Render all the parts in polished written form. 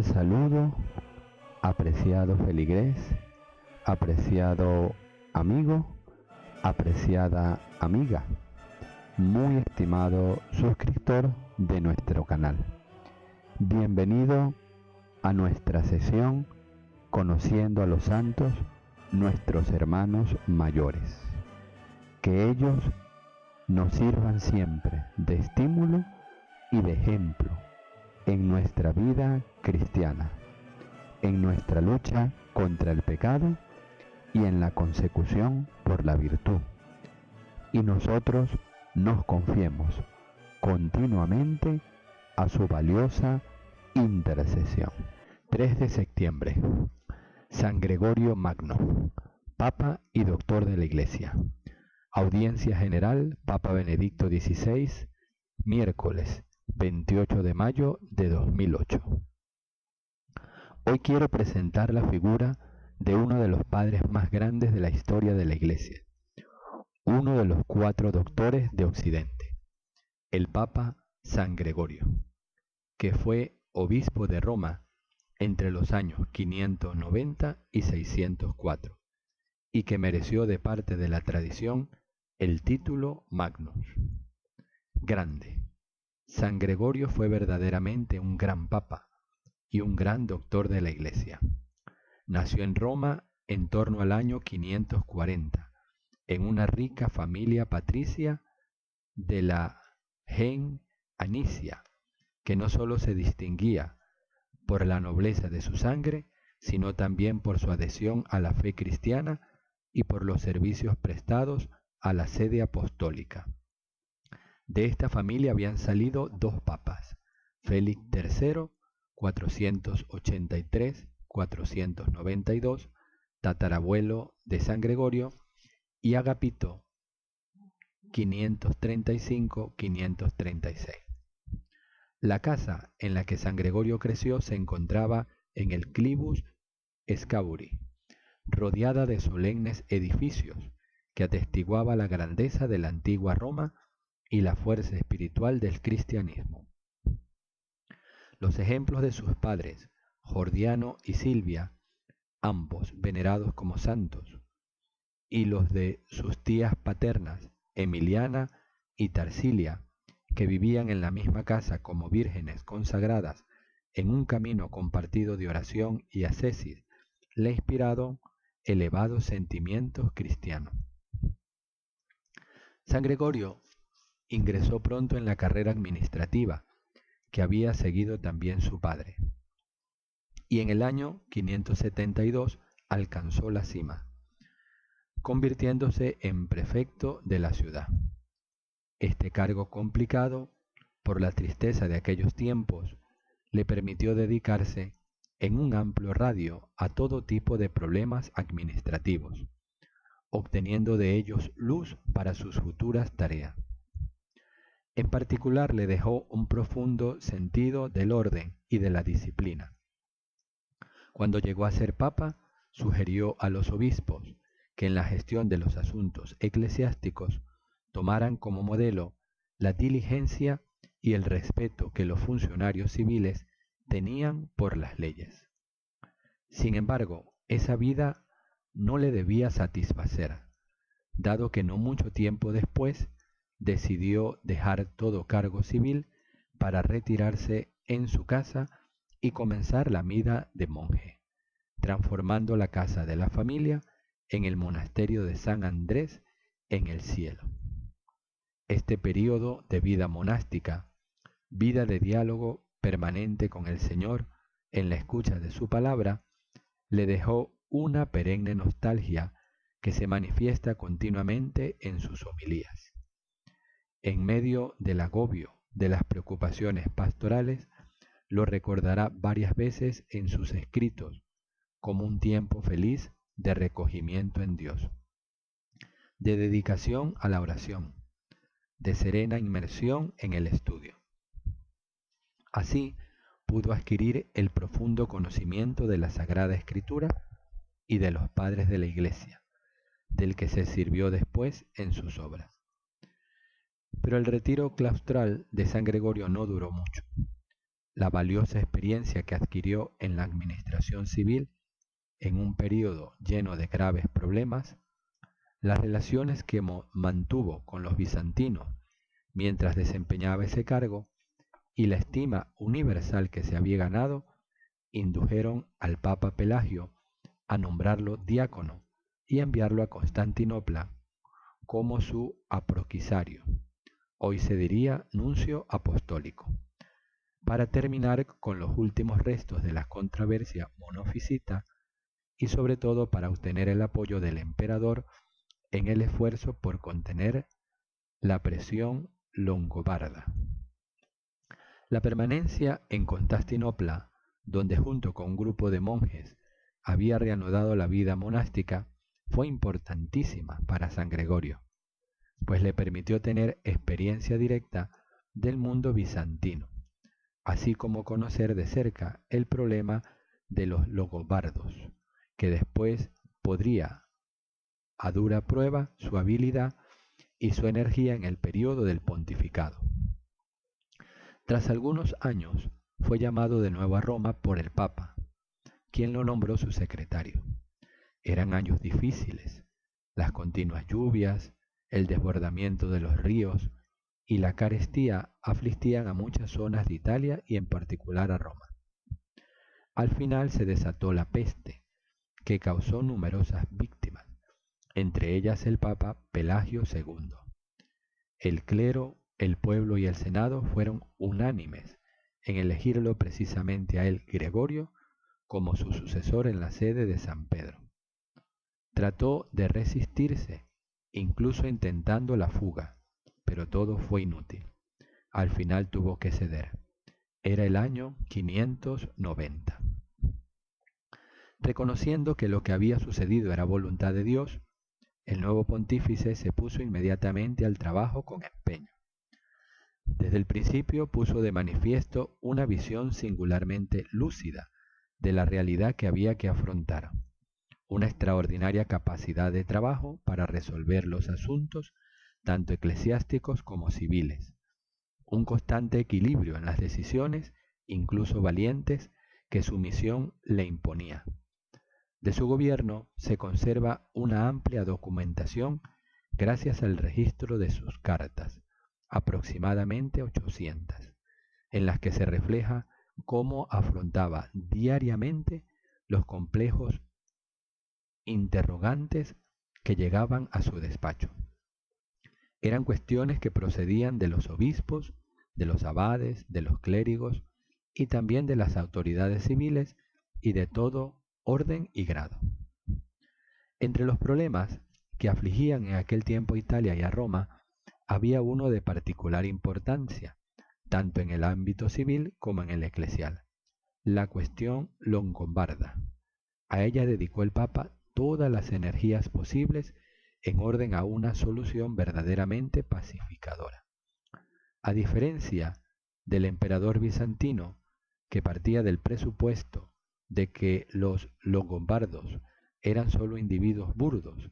saludo, apreciado feligrés, apreciado amigo, apreciada amiga, muy estimado suscriptor de nuestro canal. Bienvenido a nuestra sesión Conociendo a los Santos, nuestros hermanos mayores. Que ellos nos sirvan siempre de estímulo y de ejemplo en nuestra vida cristiana, en nuestra lucha contra el pecado y en la consecución por la virtud. Y nosotros nos confiemos continuamente a su valiosa intercesión. 3 de septiembre. San Gregorio Magno, Papa y Doctor de la Iglesia. Audiencia General, Papa Benedicto XVI, miércoles 28 de mayo de 2008. Hoy quiero presentar la figura de uno de los padres más grandes de la historia de la Iglesia, uno de los 4 doctores de Occidente, el Papa San Gregorio, que fue obispo de Roma entre los años 590 y 604, y que mereció de parte de la tradición el título Magnus, grande. San Gregorio fue verdaderamente un gran papa y un gran doctor de la Iglesia. Nació en Roma en torno al año 540, en una rica familia patricia de la gens Anicia, que no solo se distinguía por la nobleza de su sangre, sino también por su adhesión a la fe cristiana y por los servicios prestados a la sede apostólica. De esta familia habían salido 2 papas, Félix III, 483-492, tatarabuelo de San Gregorio, y Agapito, 535-536. La casa en la que San Gregorio creció se encontraba en el Clivus Scaburi, rodeada de solemnes edificios que atestiguaba la grandeza de la antigua Roma y la fuerza espiritual del cristianismo. Los ejemplos de sus padres, Jordiano y Silvia, ambos venerados como santos, y los de sus tías paternas, Emiliana y Tarsilia, que vivían en la misma casa como vírgenes consagradas en un camino compartido de oración y ascesis, le inspiraron elevados sentimientos cristianos. San Gregorio ingresó pronto en la carrera administrativa que había seguido también su padre, y en el año 572 alcanzó la cima, convirtiéndose en prefecto de la ciudad. Este cargo complicado, por la tristeza de aquellos tiempos, le permitió dedicarse en un amplio radio a todo tipo de problemas administrativos, obteniendo de ellos luz para sus futuras tareas. En particular le dejó un profundo sentido del orden y de la disciplina. Cuando llegó a ser papa, sugirió a los obispos que en la gestión de los asuntos eclesiásticos tomaran como modelo la diligencia y el respeto que los funcionarios civiles tenían por las leyes. Sin embargo, esa vida no le debía satisfacer, dado que no mucho tiempo después decidió dejar todo cargo civil para retirarse en su casa y comenzar la vida de monje, transformando la casa de la familia en el monasterio de San Andrés en el cielo. Este período de vida monástica, vida de diálogo permanente con el Señor en la escucha de su palabra, le dejó una perenne nostalgia que se manifiesta continuamente en sus homilías. En medio del agobio de las preocupaciones pastorales, lo recordará varias veces en sus escritos como un tiempo feliz de recogimiento en Dios, de dedicación a la oración, de serena inmersión en el estudio. Así pudo adquirir el profundo conocimiento de la Sagrada Escritura y de los padres de la Iglesia, del que se sirvió después en sus obras. Pero el retiro claustral de San Gregorio no duró mucho. la valiosa experiencia que adquirió en la administración civil en un período lleno de graves problemas, las relaciones que mantuvo con los bizantinos mientras desempeñaba ese cargo y la estima universal que se había ganado indujeron al Papa Pelagio a nombrarlo diácono y enviarlo a Constantinopla como su aproquisario, hoy se diría nuncio apostólico, para terminar con los últimos restos de la controversia monofisita y sobre todo para obtener el apoyo del emperador en el esfuerzo por contener la presión longobarda. La permanencia en Constantinopla, donde junto con un grupo de monjes había reanudado la vida monástica, fue importantísima para San Gregorio, pues le permitió tener experiencia directa del mundo bizantino, así como conocer de cerca el problema de los longobardos, que después podría a dura prueba su habilidad y su energía en el periodo del pontificado. Tras algunos años fue llamado de nuevo a Roma por el Papa, quien lo nombró su secretario. Eran años difíciles, las continuas lluvias, el desbordamiento de los ríos y la carestía afligían a muchas zonas de Italia y en particular a Roma. Al final se desató la peste, que causó numerosas víctimas, entre ellas el Papa Pelagio II. El clero, el pueblo y el Senado fueron unánimes en elegirlo precisamente a él, Gregorio, como su sucesor en la sede de San Pedro. Trató de resistirse, incluso intentando la fuga, pero todo fue inútil. Al final tuvo que ceder. Era el año 590. Reconociendo que lo que había sucedido era voluntad de Dios, el nuevo pontífice se puso inmediatamente al trabajo con empeño. Desde el principio puso de manifiesto una visión singularmente lúcida de la realidad que había que afrontar, una extraordinaria capacidad de trabajo para resolver los asuntos tanto eclesiásticos como civiles, un constante equilibrio en las decisiones, incluso valientes, que su misión le imponía. De su gobierno se conserva una amplia documentación gracias al registro de sus cartas, aproximadamente 800, en las que se refleja cómo afrontaba diariamente los complejos interrogantes que llegaban a su despacho. Eran cuestiones que procedían de los obispos, de los abades, de los clérigos y también de las autoridades civiles y de todo orden y grado. Entre los problemas que afligían en aquel tiempo a Italia y a Roma, había uno de particular importancia, tanto en el ámbito civil como en el eclesial: la cuestión longobarda. A ella dedicó el Papa todas las energías posibles en orden a una solución verdaderamente pacificadora. A diferencia del emperador bizantino, que partía del presupuesto de que los longobardos eran solo individuos burdos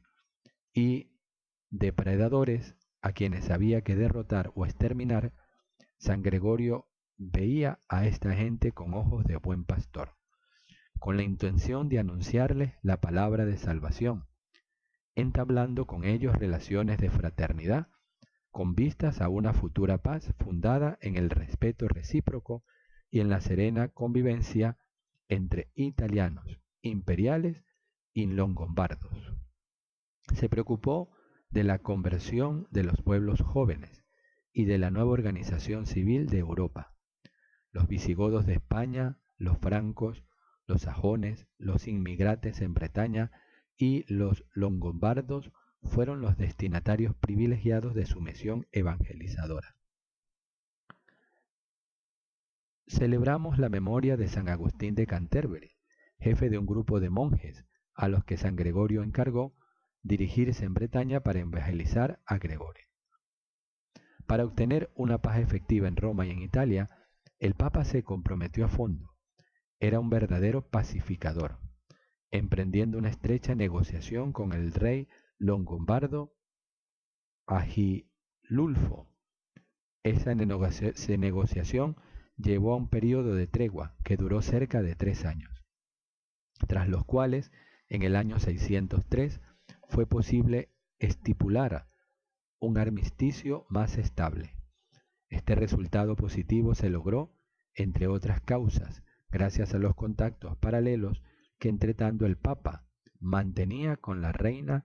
y depredadores a quienes había que derrotar o exterminar, San Gregorio veía a esta gente con ojos de buen pastor, con la intención de anunciarles la palabra de salvación, entablando con ellos relaciones de fraternidad, con vistas a una futura paz fundada en el respeto recíproco y en la serena convivencia entre italianos, imperiales y longobardos. Se preocupó de la conversión de los pueblos jóvenes y de la nueva organización civil de Europa. Los visigodos de España, los francos, los sajones, los inmigrantes en Bretaña y los longobardos fueron los destinatarios privilegiados de su misión evangelizadora. Celebramos la memoria de San Agustín de Canterbury, jefe de un grupo de monjes a los que San Gregorio encargó dirigirse en Bretaña para evangelizar a Gregorio. Para obtener una paz efectiva en Roma y en Italia, el Papa se comprometió a fondo. Era un verdadero pacificador, emprendiendo una estrecha negociación con el rey longobardo Agilulfo. Esa negociación llevó a un periodo de tregua que duró cerca de 3 años, tras los cuales, en el año 603, fue posible estipular un armisticio más estable. Este resultado positivo se logró, entre otras causas, gracias a los contactos paralelos que entretanto el Papa mantenía con la reina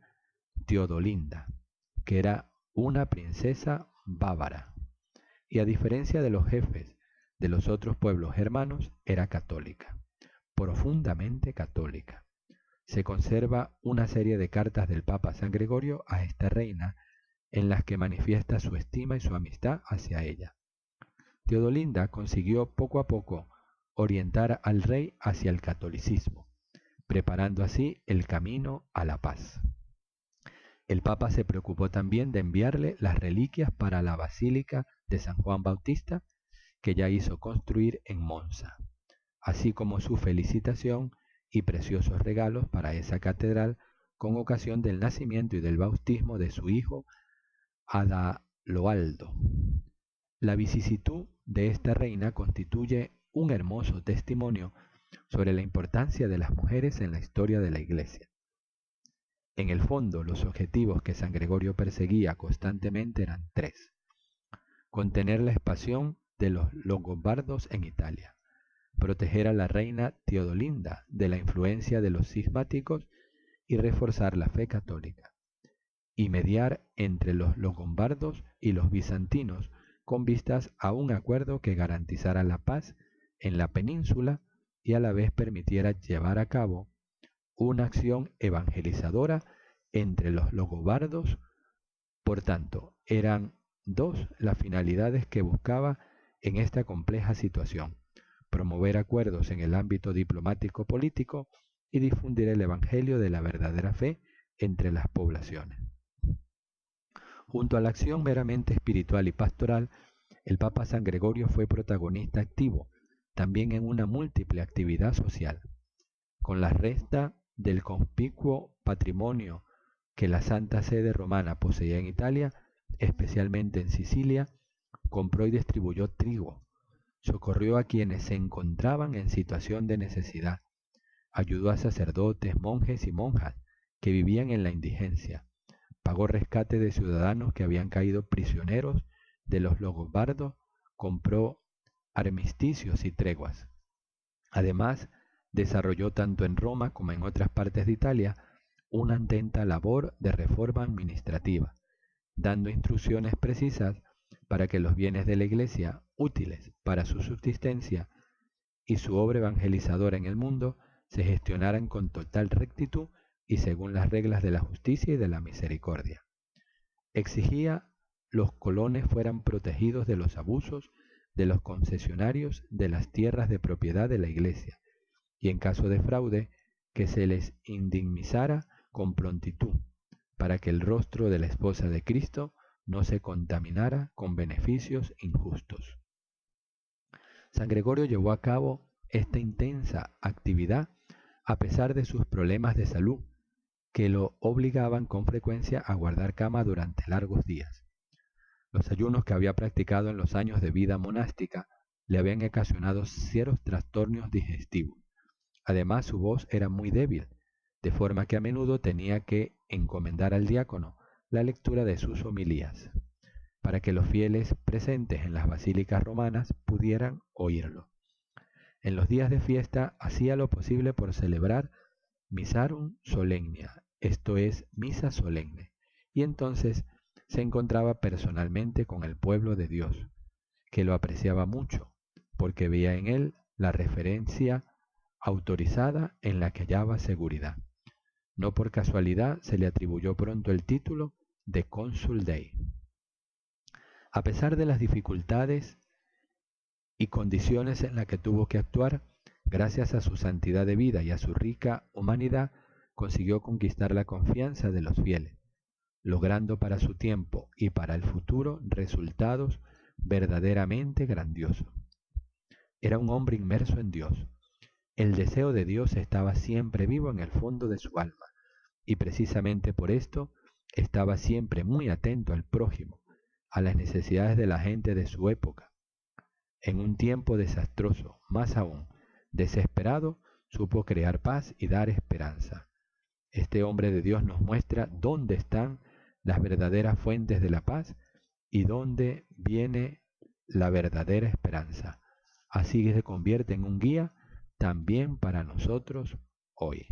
Teodolinda, que era una princesa bávara, y a diferencia de los jefes de los otros pueblos germanos, era católica, profundamente católica. Se conserva una serie de cartas del Papa San Gregorio a esta reina en las que manifiesta su estima y su amistad hacia ella. Teodolinda consiguió poco a poco orientar al rey hacia el catolicismo, preparando así el camino a la paz. El Papa se preocupó también de enviarle las reliquias para la Basílica de San Juan Bautista, que ya hizo construir en Monza, así como su felicitación y preciosos regalos para esa catedral con ocasión del nacimiento y del bautismo de su hijo Adaloaldo. La vicisitud de esta reina constituye un hermoso testimonio sobre la importancia de las mujeres en la historia de la Iglesia. En el fondo, los objetivos que San Gregorio perseguía constantemente eran tres: contener la expansión de los longobardos en Italia, proteger a la reina Teodolinda de la influencia de los cismáticos y reforzar la fe católica, y mediar entre los longobardos y los bizantinos con vistas a un acuerdo que garantizara la paz en la península y a la vez permitiera llevar a cabo una acción evangelizadora entre los longobardos. Por tanto, eran dos las finalidades que buscaba en esta compleja situación: promover acuerdos en el ámbito diplomático-político y difundir el Evangelio de la verdadera fe entre las poblaciones. Junto a la acción meramente espiritual y pastoral, el Papa San Gregorio fue protagonista activo también en una múltiple actividad social. Con la resta del conspicuo patrimonio que la Santa Sede Romana poseía en Italia, especialmente en Sicilia, compró y distribuyó trigo, socorrió a quienes se encontraban en situación de necesidad, ayudó a sacerdotes, monjes y monjas que vivían en la indigencia, pagó rescate de ciudadanos que habían caído prisioneros de los longobardos, compró armisticios y treguas. Además, desarrolló tanto en Roma como en otras partes de Italia una atenta labor de reforma administrativa, dando instrucciones precisas para que los bienes de la Iglesia, útiles para su subsistencia y su obra evangelizadora en el mundo, se gestionaran con total rectitud y según las reglas de la justicia y de la misericordia. Exigía los colones fueran protegidos de los abusos de los concesionarios de las tierras de propiedad de la Iglesia, y en caso de fraude, que se les indemnizara con prontitud, para que el rostro de la esposa de Cristo no se contaminara con beneficios injustos. San Gregorio llevó a cabo esta intensa actividad a pesar de sus problemas de salud, que lo obligaban con frecuencia a guardar cama durante largos días. Los ayunos que había practicado en los años de vida monástica le habían ocasionado ciertos trastornos digestivos. Además, su voz era muy débil, de forma que a menudo tenía que encomendar al diácono la lectura de sus homilías, para que los fieles presentes en las basílicas romanas pudieran oírlo. En los días de fiesta hacía lo posible por celebrar Missarum Solemnia, esto es, misa solemne, y entonces se encontraba personalmente con el pueblo de Dios, que lo apreciaba mucho, porque veía en él la referencia autorizada en la que hallaba seguridad. No por casualidad se le atribuyó pronto el título de Consul Dei. A pesar de las dificultades y condiciones en las que tuvo que actuar, gracias a su santidad de vida y a su rica humanidad, consiguió conquistar la confianza de los fieles, logrando para su tiempo y para el futuro resultados verdaderamente grandiosos. Era un hombre inmerso en Dios. El deseo de Dios estaba siempre vivo en el fondo de su alma, y precisamente por esto estaba siempre muy atento al prójimo, a las necesidades de la gente de su época. En un tiempo desastroso, más aún, desesperado, supo crear paz y dar esperanza. Este hombre de Dios nos muestra dónde están las verdaderas fuentes de la paz y dónde viene la verdadera esperanza. Así que se convierte en un guía también para nosotros hoy.